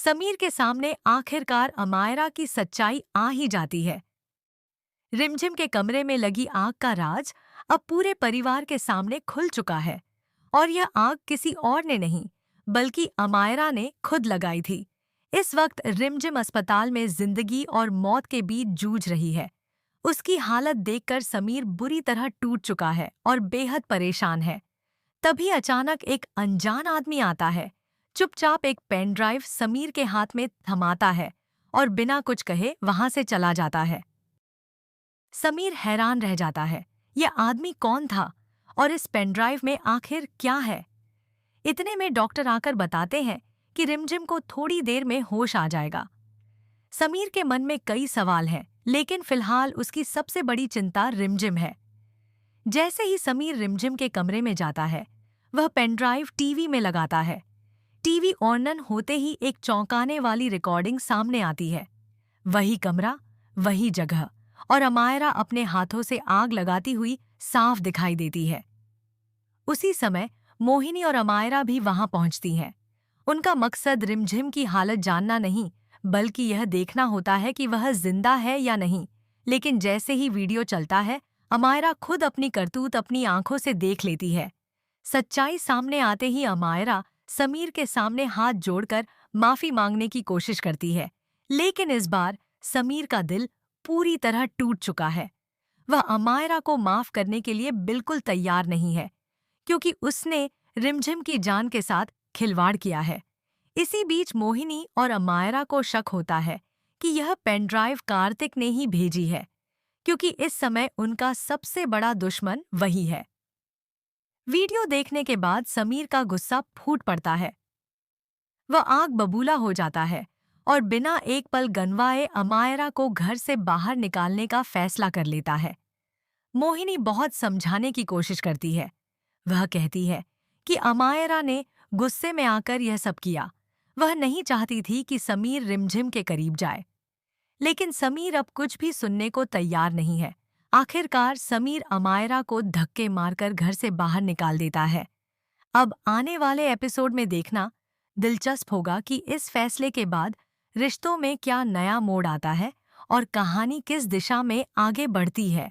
समीर के सामने आखिरकार अमायरा की सच्चाई आ ही जाती है। रिमझिम के कमरे में लगी आग का राज अब पूरे परिवार के सामने खुल चुका है। और यह आग किसी और ने नहीं बल्कि अमायरा ने खुद लगाई थी। इस वक्त रिमझिम अस्पताल में जिंदगी और मौत के बीच जूझ रही है। उसकी हालत देखकर समीर बुरी तरह टूट चुका है और बेहद परेशान है। तभी अचानक एक अनजान आदमी आता है, चुपचाप एक पेन ड्राइव समीर के हाथ में थमाता है और बिना कुछ कहे वहां से चला जाता है। समीर हैरान रह जाता है, यह आदमी कौन था और इस पेन ड्राइव में आखिर क्या है। इतने में डॉक्टर आकर बताते हैं कि रिमझिम को थोड़ी देर में होश आ जाएगा। समीर के मन में कई सवाल हैं, लेकिन फिलहाल उसकी सबसे बड़ी चिंता रिमझिम है। जैसे ही समीर रिमझिम के कमरे में जाता है, वह पेनड्राइव टीवी में लगाता है। टीवी ऑन होते ही एक चौंकाने वाली रिकॉर्डिंग सामने आती है। वही कमरा, वही जगह और अमायरा अपने हाथों से आग लगाती हुई साफ दिखाई देती है। उसी समय मोहिनी और अमायरा भी वहां पहुंचती हैं। उनका मकसद रिमझिम की हालत जानना नहीं, बल्कि यह देखना होता है कि वह जिंदा है या नहीं। लेकिन जैसे ही वीडियो चलता है, अमायरा खुद अपनी करतूत अपनी आंखों से देख लेती है। सच्चाई सामने आते ही अमायरा समीर के सामने हाथ जोड़कर माफी मांगने की कोशिश करती है, लेकिन इस बार समीर का दिल पूरी तरह टूट चुका है। वह अमायरा को माफ करने के लिए बिल्कुल तैयार नहीं है, क्योंकि उसने रिमझिम की जान के साथ खिलवाड़ किया है। इसी बीच मोहिनी और अमायरा को शक होता है कि यह पेनड्राइव कार्तिक ने ही भेजी है, क्योंकि इस समय उनका सबसे बड़ा दुश्मन वही है। वीडियो देखने के बाद समीर का गुस्सा फूट पड़ता है। वह आग बबूला हो जाता है और बिना एक पल गंवाए अमायरा को घर से बाहर निकालने का फैसला कर लेता है। मोहिनी बहुत समझाने की कोशिश करती है। वह कहती है कि अमायरा ने गुस्से में आकर यह सब किया। वह नहीं चाहती थी कि समीर रिमझिम के करीब जाए। लेकिन समीर अब कुछ भी सुनने को तैयार नहीं है। आखिरकार समीर अमायरा को धक्के मारकर घर से बाहर निकाल देता है। अब आने वाले एपिसोड में देखना दिलचस्प होगा कि इस फैसले के बाद रिश्तों में क्या नया मोड़ आता है और कहानी किस दिशा में आगे बढ़ती है।